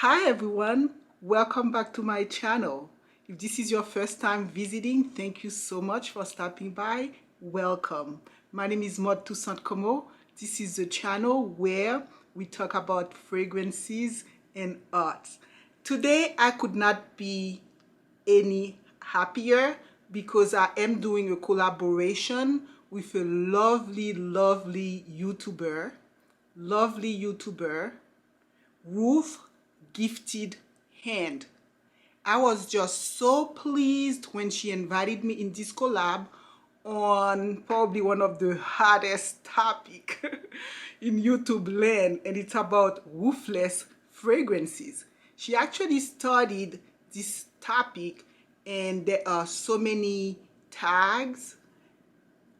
Hi everyone, welcome back to my channel. If this is your first time visiting, thank you so much for stopping by. Welcome. My name is Maud Como. This is the channel where we talk about fragrances and art. Today I could not be any happier because I am doing a collaboration with a lovely YouTuber, Ruth Gifted Hand. I was just so pleased when she invited me in this collab on probably one of the hardest topic in YouTube land, and it's about roofless fragrances. She actually studied this topic, and there are so many tags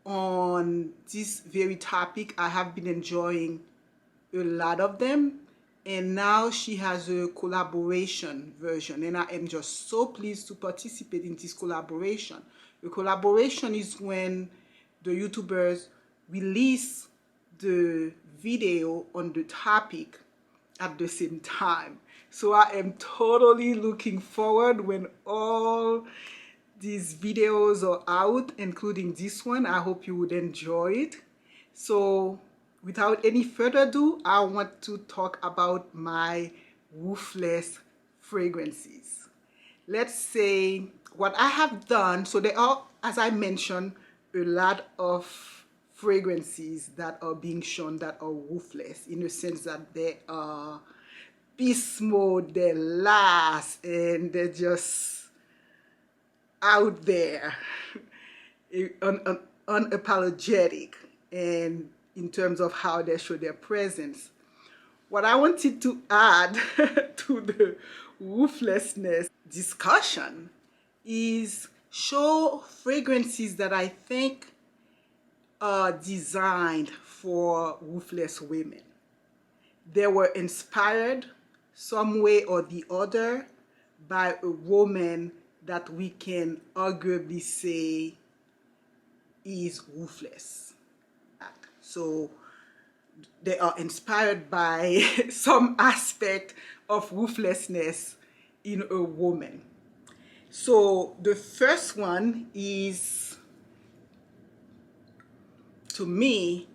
on this very topic. I have been enjoying a lot of them, and now she has a collaboration version, and I am just so pleased to participate in this collaboration. The collaboration is when the YouTubers release the video on the topic at the same time. So I am totally looking forward when all these videos are out, including this one. I hope you would enjoy it. So without any further ado, I want to talk about my roofless fragrances. Let's say what I have done. So there are, as I mentioned, a lot of fragrances that are being shown that are roofless, in the sense that they are beast mode, they last, and they're just out there, unapologetic, and in terms of how they show their presence. What I wanted to add to the rooflessness discussion is show fragrances that I think are designed for roofless women. They were inspired some way or the other by a woman that we can arguably say is roofless. So they are inspired by some aspect of rooflessness in a woman. So the first one is, to me,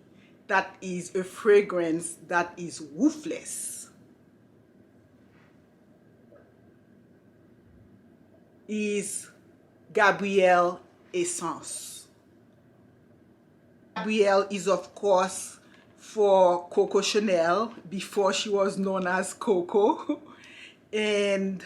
that is a fragrance that is roofless, is Gabrielle Essence. Gabrielle is, of course, for Coco Chanel before she was known as Coco. And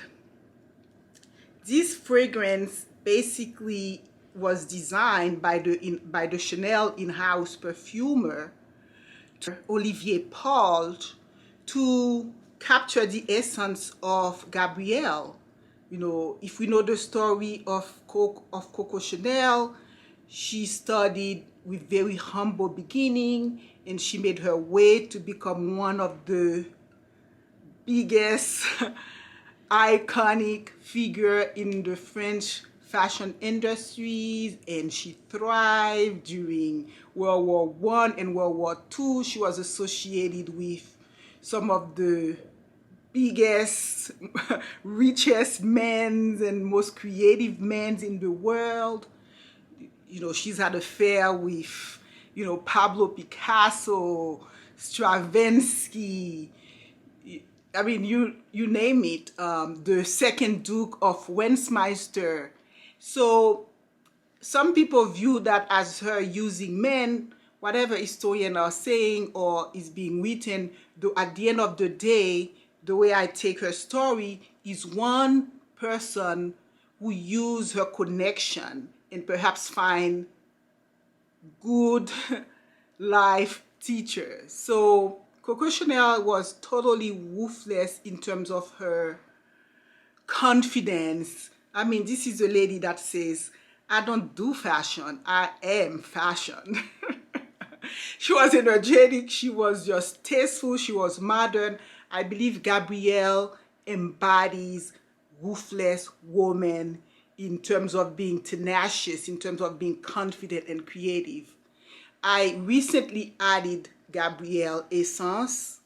this fragrance basically was designed by the Chanel in-house perfumer Olivier Paul to capture the essence of Gabrielle. You know, if we know the story of Coco Chanel, she studied with very humble beginning, and she made her way to become one of the biggest iconic figure in the French fashion industries, and she thrived during World War I and World War II. She was associated with some of the biggest, richest men and most creative men in the world. You know, she's had an affair with, you know, Pablo Picasso, Stravinsky, I mean, you name it, the second Duke of Westminster. So some people view that as her using men, whatever historians are saying or is being written, though at the end of the day, the way I take her story is one person who used her connection and perhaps find good life teachers. So Coco Chanel was totally roofless in terms of her confidence. I mean, this is a lady that says, I don't do fashion, I am fashion. She was energetic, she was just tasteful, she was modern. I believe Gabrielle embodies roofless woman in terms of being tenacious, in terms of being confident and creative. I recently added Gabrielle Essence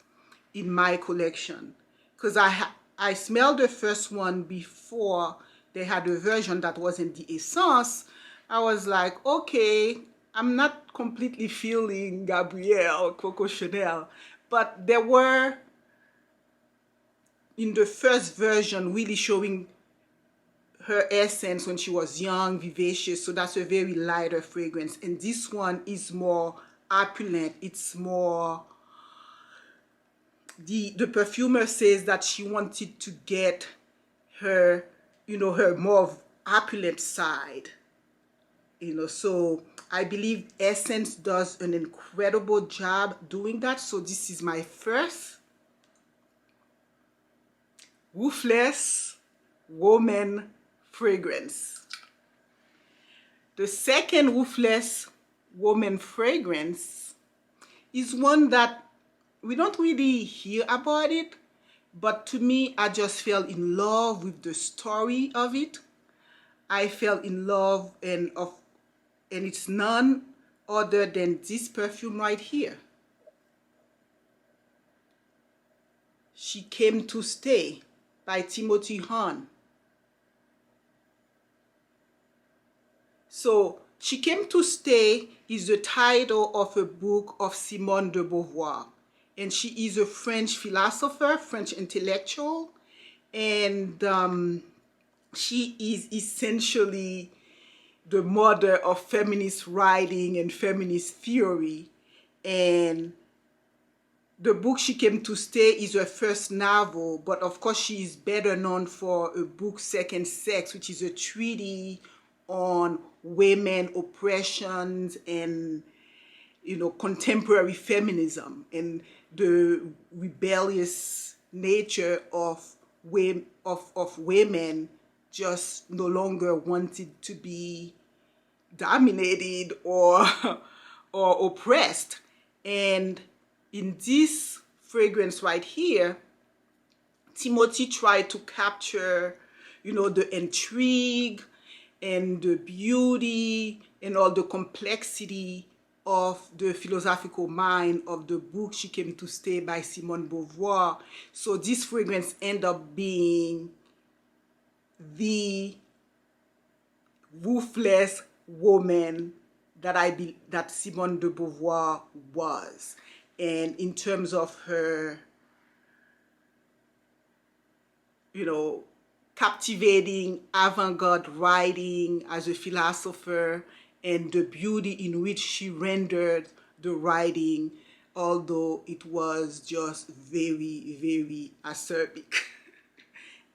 in my collection because I smelled the first one before they had a version that wasn't the Essence. I was like, okay, I'm not completely feeling Gabrielle Coco Chanel, but there were in the first version really showing her essence when she was young, vivacious, so that's a very lighter fragrance. And this one is more opulent. It's more, the perfumer says that she wanted to get her, you know, her more opulent side, you know. So I believe Essence does an incredible job doing that. So this is my first Ruthless woman fragrance. The second Ruthless woman fragrance is one that we don't really hear about it, but to me, I just fell in love with the story of it. I fell in love, and it's none other than this perfume right here. She Came to Stay by Timothy Hahn. So She Came to Stay is the title of a book of Simone de Beauvoir. And she is a French philosopher, French intellectual. And she is essentially the mother of feminist writing and feminist theory. And the book She Came to Stay is her first novel, but of course she is better known for a book, Second Sex, which is a treatise on women oppressions and, you know, contemporary feminism and the rebellious nature of women just no longer wanted to be dominated or or oppressed. And in this fragrance right here, Timothy tried to capture, you know, the intrigue and the beauty and all the complexity of the philosophical mind of the book She Came to Stay by Simone de Beauvoir. So this fragrance ended up being the ruthless woman that Simone de Beauvoir was. And in terms of her, you know, captivating avant-garde writing as a philosopher and the beauty in which she rendered the writing, although it was just very, very acerbic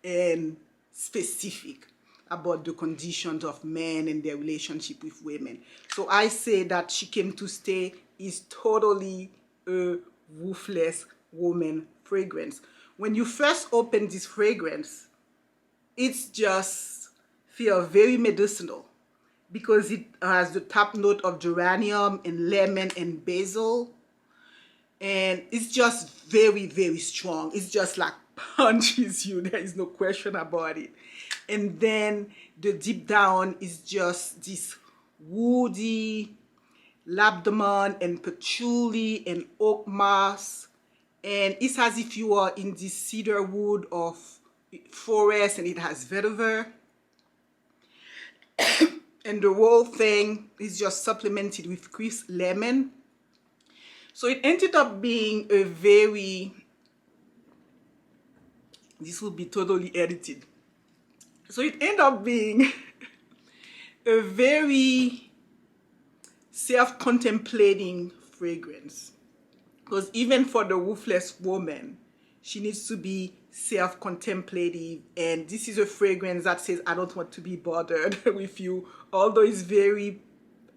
and specific about the conditions of men and their relationship with women. So I say that She Came to Stay is totally a ruthless woman fragrance. When you first open this fragrance, it's just feel very medicinal because it has the top note of geranium and lemon and basil, and it's just very, very strong. It's just like punches you. There is no question about it. And then the deep down is just this woody labdaman and patchouli and oak moss, and it's as if you are in this cedar wood of forest, and it has vetiver. And the whole thing is just supplemented with crisp lemon. So it ended up being a very, this will be totally edited. So it ended up being a very self-contemplating fragrance. Because even for the ruthless woman, she needs to be self-contemplative. And this is a fragrance that says, I don't want to be bothered with you. Although it's very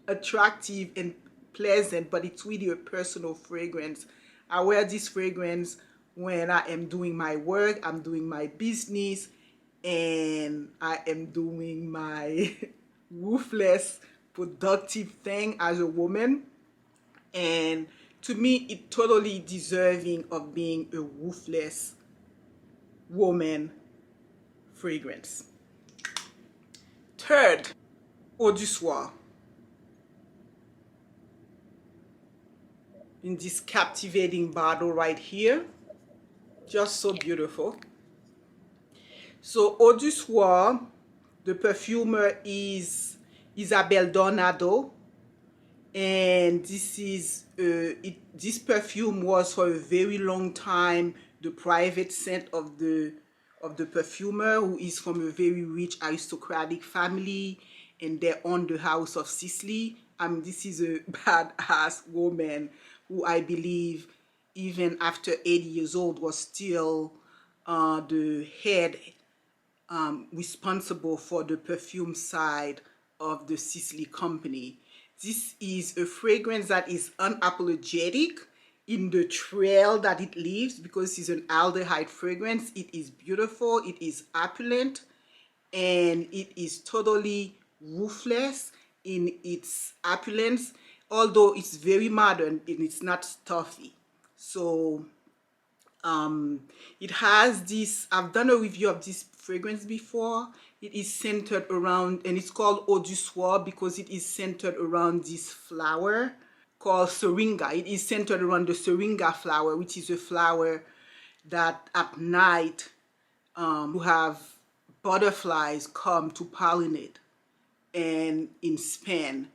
attractive and pleasant, but it's really a personal fragrance. I wear this fragrance when I am doing my work, I'm doing my business, and I am doing my ruthless, productive thing as a woman. And to me, it's totally deserving of being a ruthless woman fragrance. Third, Eau du Soir. In this captivating bottle right here. Just so beautiful. So Eau du Soir, the perfumer is Isabel Dornado, and this perfume was for a very long time the private scent of the perfumer, who is from a very rich aristocratic family, and they own the house of Sisley. This is a badass woman who I believe even after 80 years old was still the head responsible for the perfume side of the Sisley company. This is a fragrance that is unapologetic in the trail that it leaves, because it's an aldehyde fragrance. It is beautiful, it is opulent, and it is totally ruthless in its opulence, although it's very modern and it's not stuffy. So it has this, I've done a review of this fragrance before. It is centered around, and it's called Eau du Soir because it is centered around this flower called syringa. It is centered around the syringa flower, which is a flower that at night you have butterflies come to pollinate and in Spain.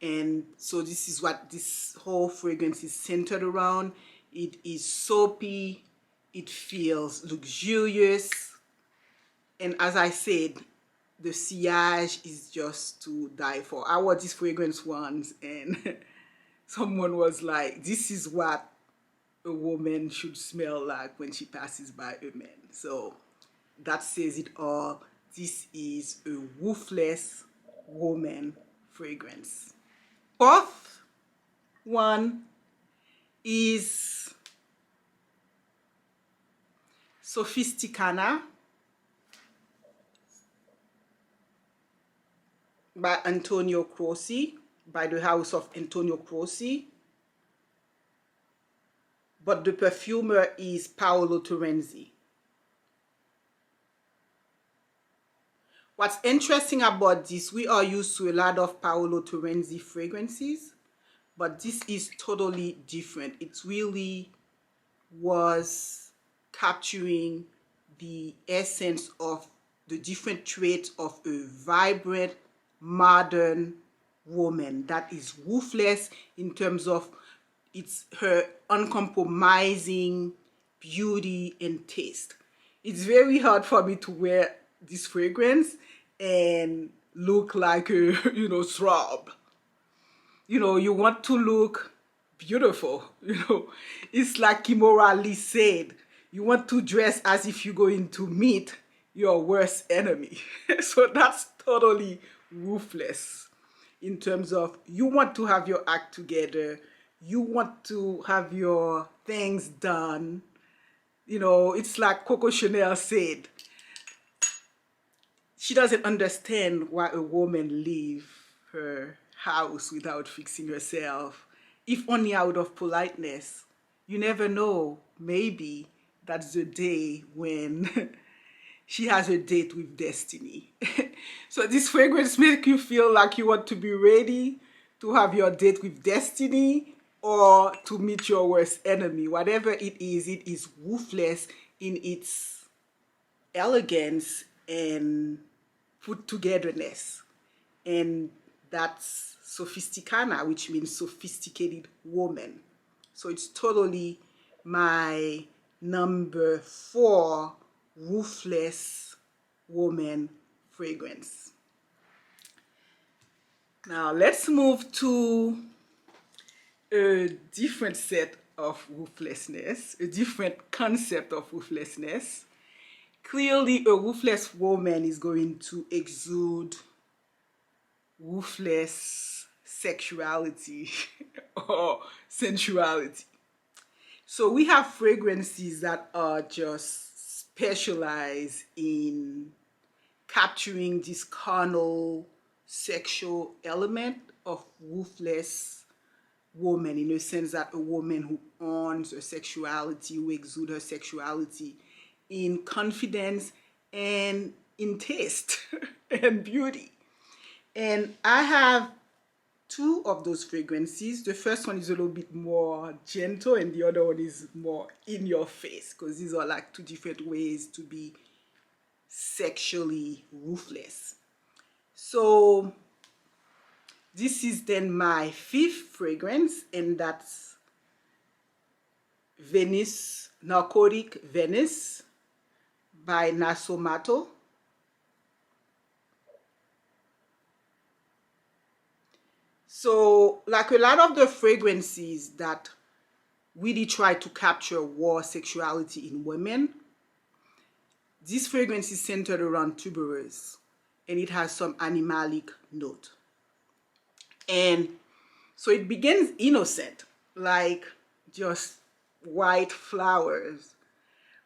And so this is what this whole fragrance is centered around. It is soapy, it feels luxurious, and as I said, the sillage is just to die for. I wore this fragrance once and someone was like, this is what a woman should smell like when she passes by a man. So that says it all. This is a ruthless woman fragrance. Fourth one is Sofisticana by Antonio Croce, by the house of Antonio Croce. But the perfumer is Paolo Terenzi. What's interesting about this, we are used to a lot of Paolo Terenzi fragrances, but this is totally different. It really was capturing the essence of the different traits of a vibrant, modern woman that is ruthless in terms of her uncompromising beauty and taste. It's very hard for me to wear this fragrance and look like a throb. You want to look beautiful. It's like Kimora Lee said, you want to dress as if you're going to meet your worst enemy. So that's totally ruthless in terms of you want to have your act together, you want to have your things done. It's like Coco Chanel said, she doesn't understand why a woman leave her house without fixing herself, if only out of politeness. You never know, maybe that's the day when she has a date with destiny. So this fragrance makes you feel like you want to be ready to have your date with destiny or to meet your worst enemy. Whatever it is ruthless in its elegance and put togetherness. And that's Sofisticana, which means sophisticated woman. So it's totally my number 4 ruthless woman fragrance. Now let's move to a different set of ruthlessness, a different concept of ruthlessness. Clearly, a ruthless woman is going to exude ruthless sexuality or sensuality. So we have fragrances that are just specialized in capturing this carnal sexual element of ruthless woman, in a sense that a woman who owns her sexuality, who exudes her sexuality in confidence and in taste and beauty. And I have 2 of those fragrances. The first one is a little bit more gentle and the other one is more in your face, because these are like 2 different ways to be sexually ruthless. So this is then my 5th fragrance, and that's Venice, Narcotic Venice by Nasomatto. So like a lot of the fragrances that really try to capture raw sexuality in women, this fragrance is centered around tuberose, and it has some animalic note. And so it begins innocent, like just white flowers,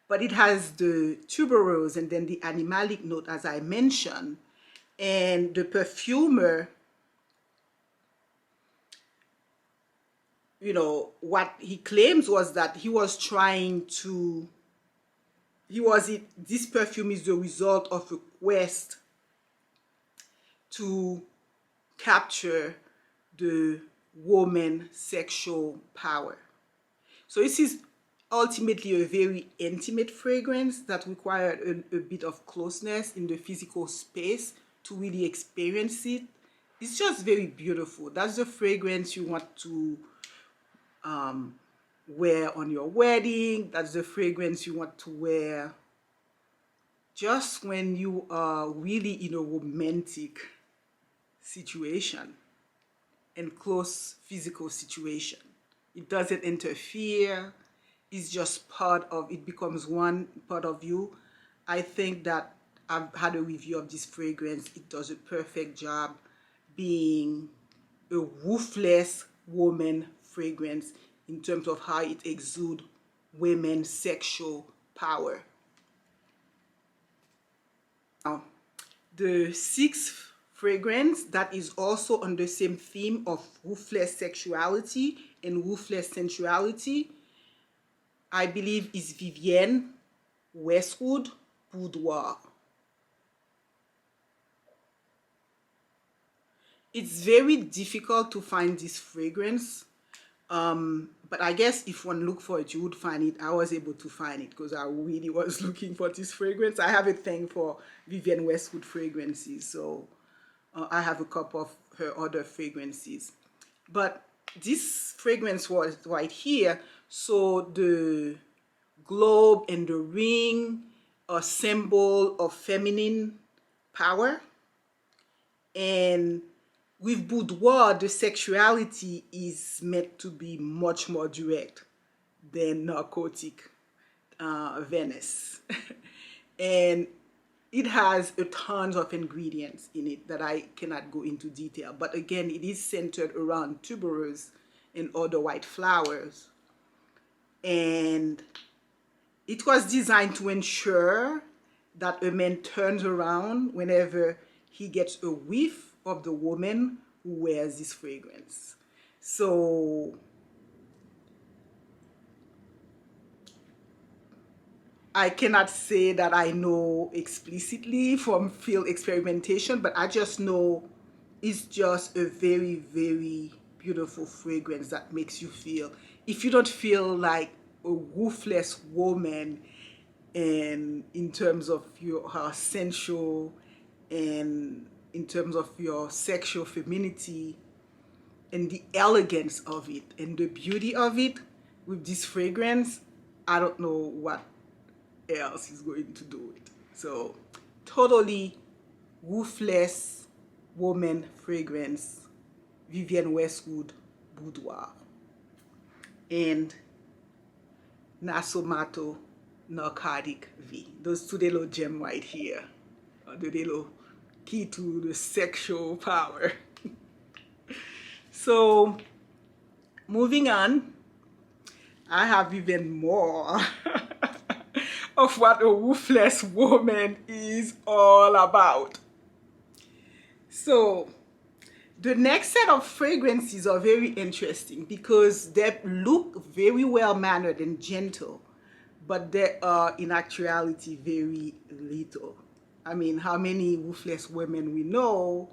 but it has the tuberose and then the animalic note, as I mentioned. And the perfumer, you know, what he claims was that he was trying to, this perfume is the result of a quest to capture the woman's sexual power. So this is ultimately a very intimate fragrance that required a bit of closeness in the physical space to really experience it. It's just very beautiful. That's the fragrance you want to wear on your wedding. That's the fragrance you want to wear just when you are really in a romantic situation and close physical situation. It doesn't interfere. It's just part of it, becomes one part of you. I think that I've had a review of this fragrance. It does a perfect job being a ruthless woman fragrance in terms of how it exudes women's sexual power. Now, the 6th fragrance that is also on the same theme of ruthless sexuality and ruthless sensuality, I believe, is Vivienne, Westwood, Boudoir. It's very difficult to find this fragrance, but I guess if one looked for it, you would find it. I was able to find it because I really was looking for this fragrance. I have a thing for Vivienne Westwood fragrances, so I have a couple of her other fragrances. But this fragrance was right here. So the globe and the ring are symbol of feminine power. And with Boudoir, the sexuality is meant to be much more direct than Narcotic Venice. And it has a tons of ingredients in it that I cannot go into detail. But again, it is centered around tuberose and other white flowers. And it was designed to ensure that a man turns around whenever he gets a whiff of the woman who wears this fragrance. So I cannot say that I know explicitly from field experimentation, but I just know it's just a very, very beautiful fragrance that makes you feel, if you don't feel like a ruthless woman, and in terms of her sensual and in terms of your sexual femininity and the elegance of it and the beauty of it, with this fragrance, I don't know what else is going to do it. So totally ruthless woman fragrance, Vivienne Westwood Boudoir, and Nasomatto Narcotic V. Those two little gems right here are the little key to the sexual power. So moving on, I have even more of what a ruthless woman is all about. So the next set of fragrances are very interesting because they look very well mannered and gentle, but they are in actuality very little. I mean, how many ruthless women we know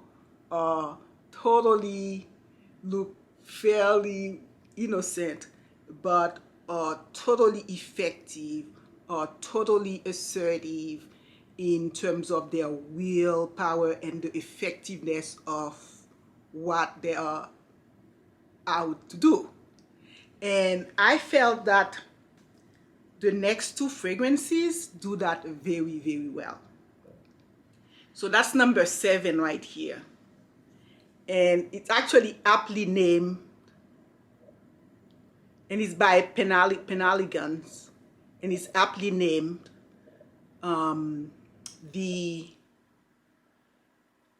totally look fairly innocent, but are totally effective, are totally assertive in terms of their willpower and the effectiveness of what they are out to do. And I felt that the next two fragrances do that very, very well. So that's number 7 right here. And it's actually aptly named, and it's by Penhaligon's, and it's aptly named the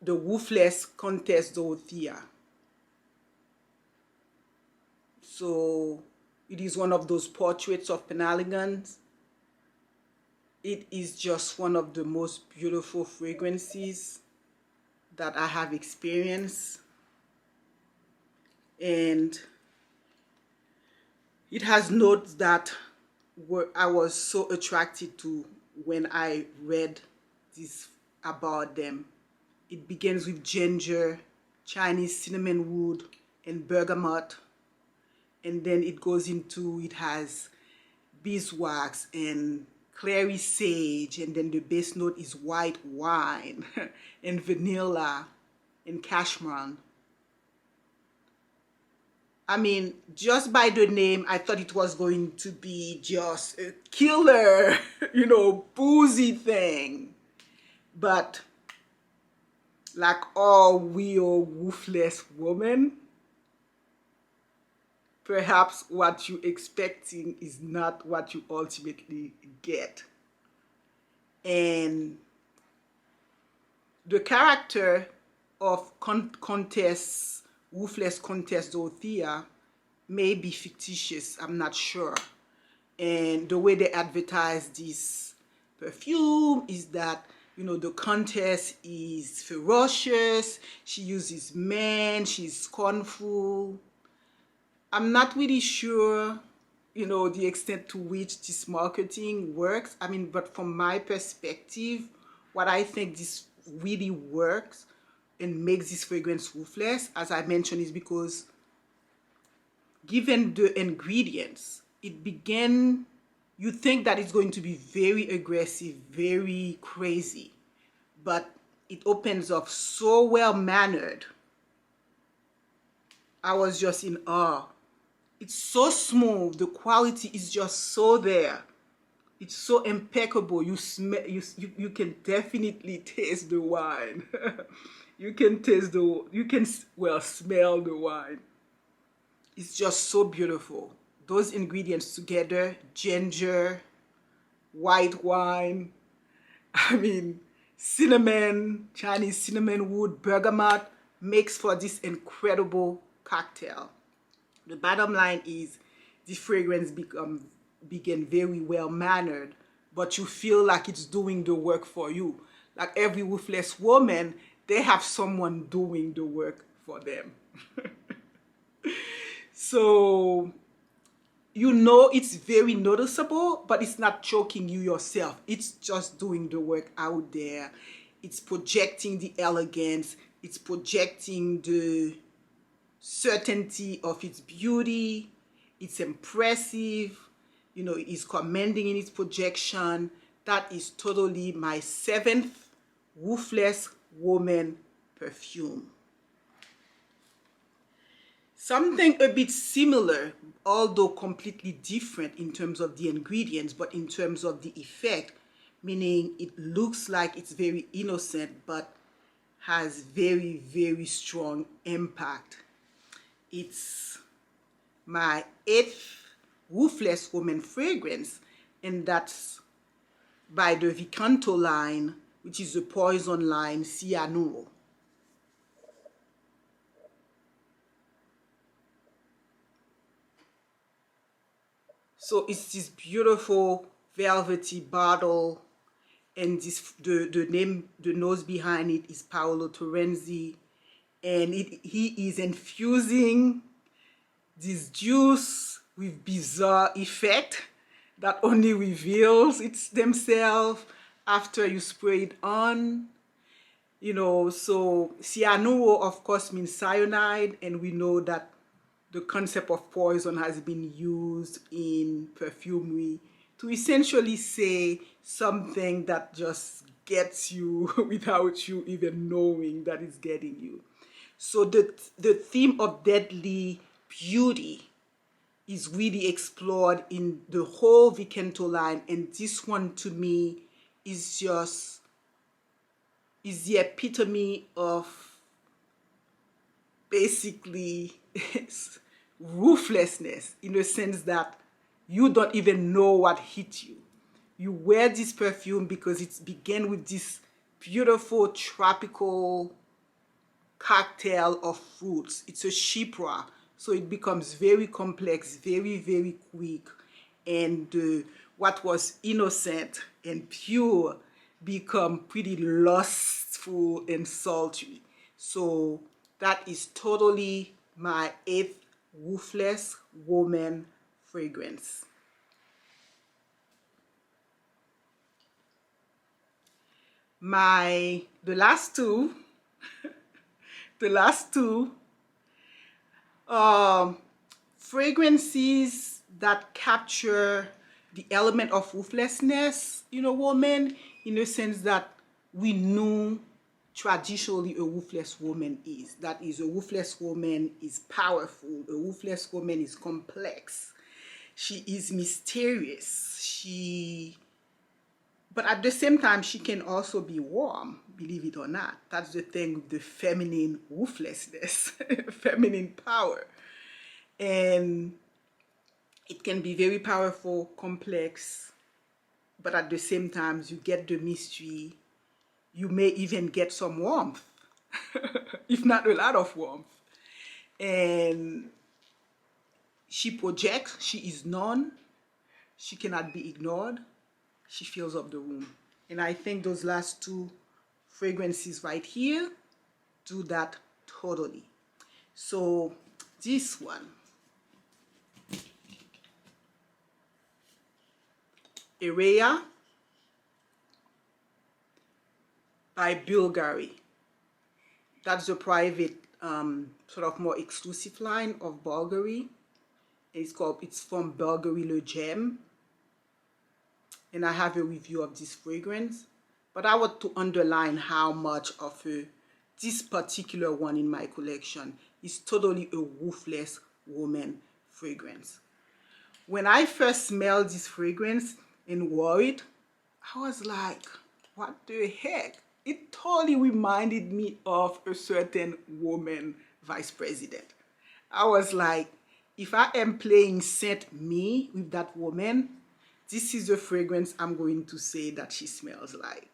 Ruthless Countess Dorothea. So it is one of those portraits of Penhaligon's. It is just one of the most beautiful fragrances that I have experienced, and it has notes that I was so attracted to when I read this about them. It begins with ginger, Chinese cinnamon wood, and bergamot, and then it goes into, it has beeswax and clary sage, and then the base note is white wine and vanilla and cashmere. I mean, just by the name, I thought it was going to be just a killer, you know, boozy thing. But like all real ruthless women, perhaps what you're expecting is not what you ultimately get. And the character of Ruthless Countess Dorothea may be fictitious, I'm not sure. And the way they advertise this perfume is that, you know, the Countess is ferocious, she uses men, she's scornful. I'm not really sure, you know, the extent to which this marketing works. I mean, but from my perspective, what I think this really works and makes this fragrance ruthless, as I mentioned, is because given the ingredients, you think that it's going to be very aggressive, very crazy, but it opens up so well mannered. I was just in awe. It's so smooth, the quality is just so there. It's so impeccable. You can definitely taste the wine. You can smell the wine. It's just so beautiful. Those ingredients together, ginger, white wine, I mean, cinnamon, Chinese cinnamon wood, bergamot, makes for this incredible cocktail. The bottom line is the fragrance begin very well mannered, but you feel like it's doing the work for you. Like every ruthless woman, they have someone doing the work for them. So, you know, it's very noticeable, but it's not choking you yourself. It's just doing the work out there. It's projecting the elegance. It's projecting the certainty of its beauty. It's impressive. You know, it's commanding in its projection. That is totally my 7th Ruthless Woman perfume. Something a bit similar, although completely different in terms of the ingredients, but in terms of the effect, meaning it looks like it's very innocent, but has very, very strong impact. It's my 8th Ruthless Woman fragrance, and that's by the Canto line, which is the Poison line Cianuro. So it's this beautiful velvety bottle, and the nose behind it is Paolo Torenzi, and he is infusing this juice with bizarre effect that only reveals it's themselves after you spray it on. You know, so Cianuro of course means cyanide, and we know that the concept of poison has been used in perfumery to essentially say something that just gets you without you even knowing that it's getting you. So the theme of deadly beauty is really explored in the whole Canto line, and this one to me is the epitome of basically ruthlessness, in the sense that you don't even know what hit you. You wear this perfume because it began with this beautiful tropical cocktail of fruits. It's a chypre, so it becomes very complex, very, very quick. And what was innocent and pure become pretty lustful and sultry. So that is totally my 8th Ruthless woman fragrance. The last two fragrances that capture the element of ruthlessness in a woman, in the sense that we knew traditionally a ruthless woman is. That is, a ruthless woman is powerful. A ruthless woman is complex. She is mysterious. But at the same time, she can also be warm, believe it or not. That's the thing with the feminine ruthlessness, feminine power. And it can be very powerful, complex, but at the same time, you get the mystery. You may even get some warmth, if not a lot of warmth. And she projects, she is known, she cannot be ignored. She fills up the room. And I think those last two fragrances right here do that totally. So this one, Erea by Bvlgari. That's the private, sort of more exclusive line of Bvlgari. It's from Bvlgari Le Gemme. And I have a review of this fragrance, but I want to underline how much of this particular one in my collection is totally a ruthless woman fragrance. When I first smelled this fragrance and wore it, I was like, what the heck? It totally reminded me of a certain woman vice president. I was like, if I am playing Saint Me with that woman, this is the fragrance I'm going to say that she smells like.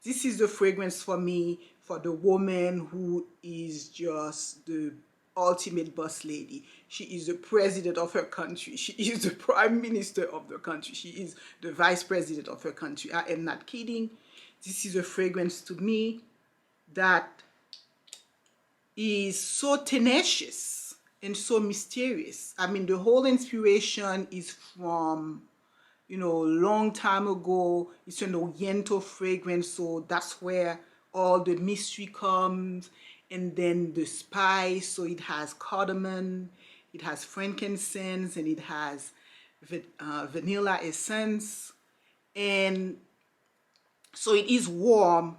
This is the fragrance for me, for the woman who is just the ultimate boss lady. She is the president of her country. She is the prime minister of the country. She is the vice president of her country. I am not kidding. This is a fragrance to me that is so tenacious and so mysterious. I mean, the whole inspiration is from, long time ago. It's an Oriental fragrance, so that's where all the mystery comes. And then the spice, so it has cardamom, it has frankincense, and it has vanilla essence. And so it is warm,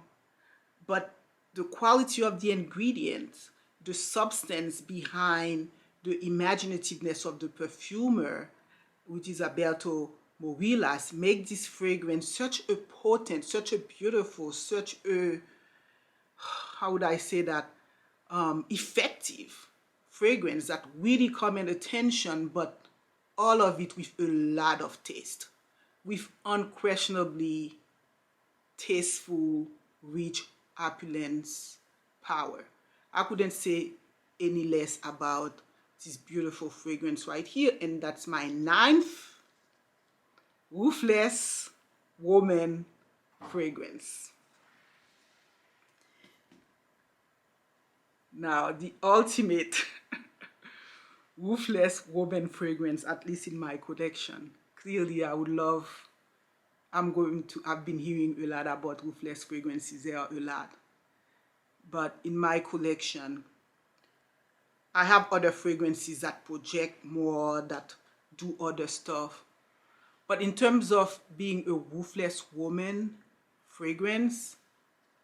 but the quality of the ingredients, the substance behind the imaginativeness of the perfumer, which is Alberto Morillas, make this fragrance such a potent, such a beautiful, such a, how would I say that, effective fragrance that really command attention, but all of it with a lot of taste, with unquestionably tasteful, rich, opulence, power. I couldn't say any less about this beautiful fragrance right here, and that's my 9th Ruthless woman fragrance. Now, the ultimate ruthless woman fragrance, at least in my collection. Clearly, I've been hearing a lot about ruthless fragrances. There are a lot. But in my collection, I have other fragrances that project more, that do other stuff. But in terms of being a roofless woman fragrance,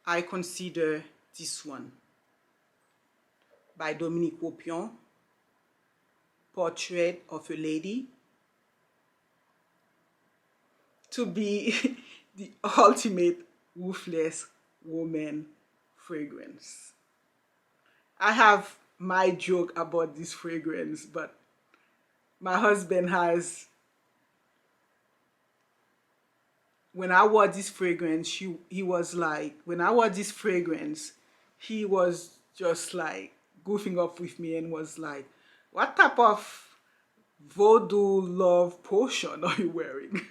I consider this one by Dominique Wopion, Portrait of a Lady, to be the ultimate roofless woman fragrance. I have my joke about this fragrance, but my husband has, when I wore this fragrance, he was like, when I wore this fragrance, he was just like goofing off with me and was like, what type of voodoo love potion are you wearing?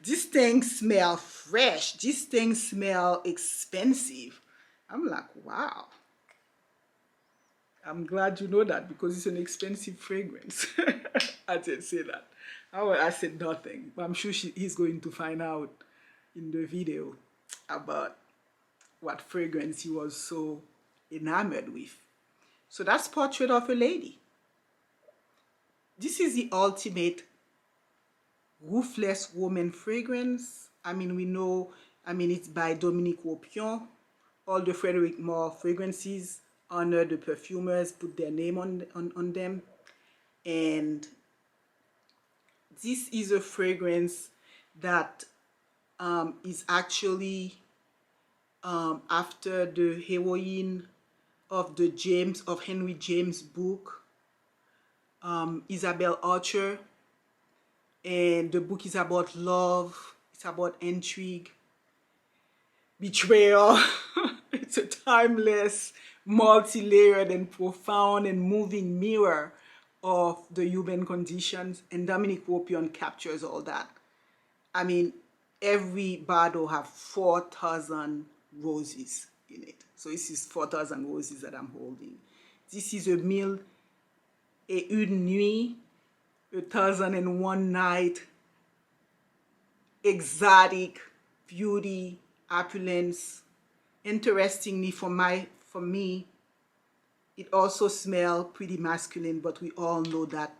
This thing smell fresh. This thing smell expensive. I'm like, wow. I'm glad you know that because it's an expensive fragrance. I didn't say that. I said nothing. But I'm sure he's going to find out in the video about what fragrance he was so enamored with. So that's Portrait of a Lady. This is the ultimate roofless woman fragrance. I mean, we know, it's by Dominique Wopion. All the Frederic Moore fragrances honor the perfumers, put their name on them. And this is a fragrance that is actually after the heroine of Henry James' book, Isabel Archer. And the book is about love, it's about intrigue, betrayal. It's a timeless, multi-layered and profound and moving mirror of the human conditions, and Dominique Wopion captures all that. I mean, every bottle have 4,000 roses in it. So this is 4,000 roses that I'm holding. This is a Mille et une nuits, 1,001 night, exotic beauty, opulence. Interestingly, for me, it also smells pretty masculine, but we all know that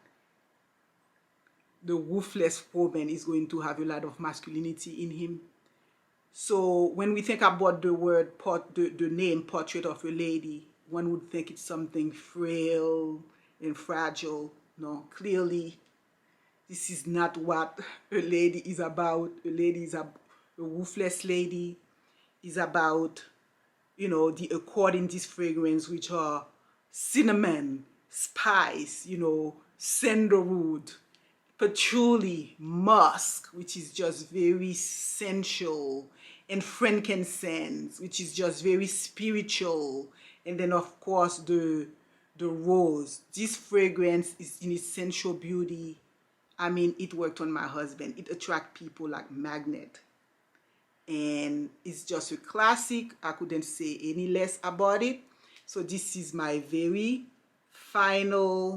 the roofless woman is going to have a lot of masculinity in him. So when we think about the word, the name Portrait of a Lady, one would think it's something frail and fragile. No, clearly, this is not what a lady is about. A lady is a roofless lady is about, the accord in this fragrance, which are cinnamon, spice, sandalwood, patchouli, musk, which is just very sensual, and frankincense, which is just very spiritual, and then of course the rose. This fragrance is in its sensual beauty. I mean, it worked on my husband. It attracts people like magnet. And it's just a classic. I couldn't say any less about it. So this is my very final,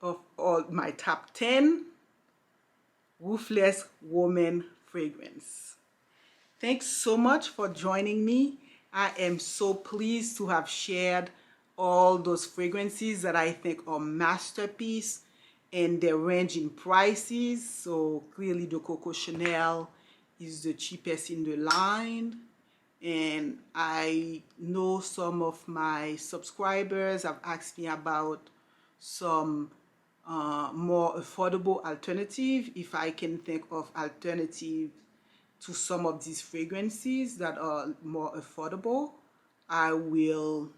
of all my top 10 roofless woman fragrance. Thanks so much for joining me. I am so pleased to have shared all those fragrances that I think are masterpiece, and they range in prices. So clearly the Coco Chanel is the cheapest in the line, and I know some of my subscribers have asked me about some more affordable alternative, if I can think of alternative to some of these fragrances that are more affordable. I will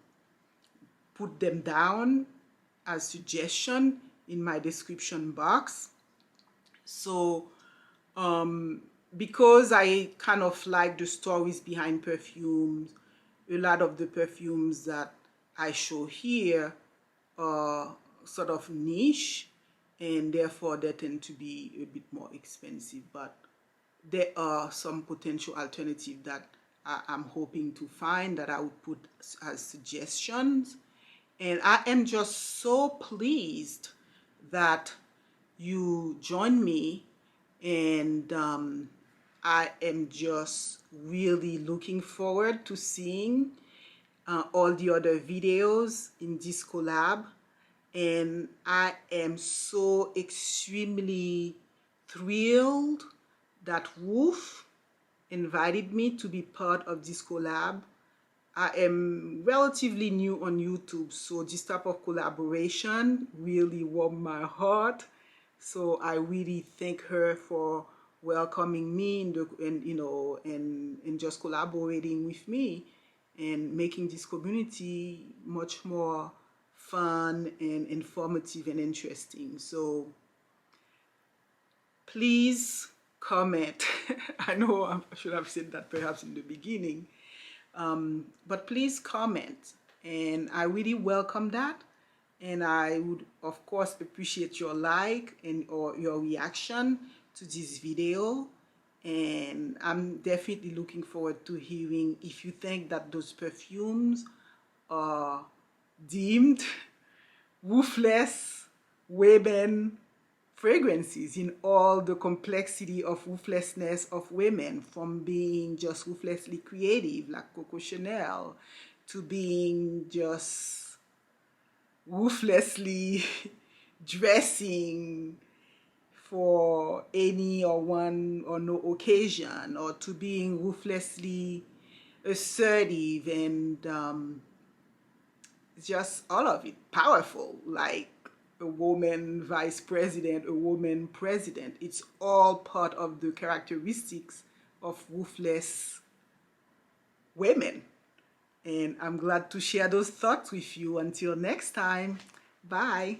put them down as suggestion in my description box. So because I kind of like the stories behind perfumes, a lot of the perfumes that I show here are sort of niche, and therefore they tend to be a bit more expensive, but there are some potential alternatives that I'm hoping to find that I would put as suggestions. And I am just so pleased that you joined me, and I am just really looking forward to seeing all the other videos in this collab. and I am so extremely thrilled that Roof invited me to be part of this collab. I am relatively new on YouTube, so this type of collaboration really warmed my heart. So I really thank her for welcoming me and just collaborating with me and making this community much more fun and informative and interesting. So please comment. I know I should have said that perhaps in the beginning, but please comment, and I really welcome that. And I would of course appreciate your like and or your reaction to this video. And I'm definitely looking forward to hearing if you think that those perfumes are deemed roofless women fragrances in all the complexity of rooflessness of women, from being just ruthlessly creative like Coco Chanel to being just ruthlessly dressing for any or one or no occasion, or to being ruthlessly assertive and just all of it powerful, like a woman vice president, a woman president. It's all part of the characteristics of ruthless women. And I'm glad to share those thoughts with you. Until next time, bye.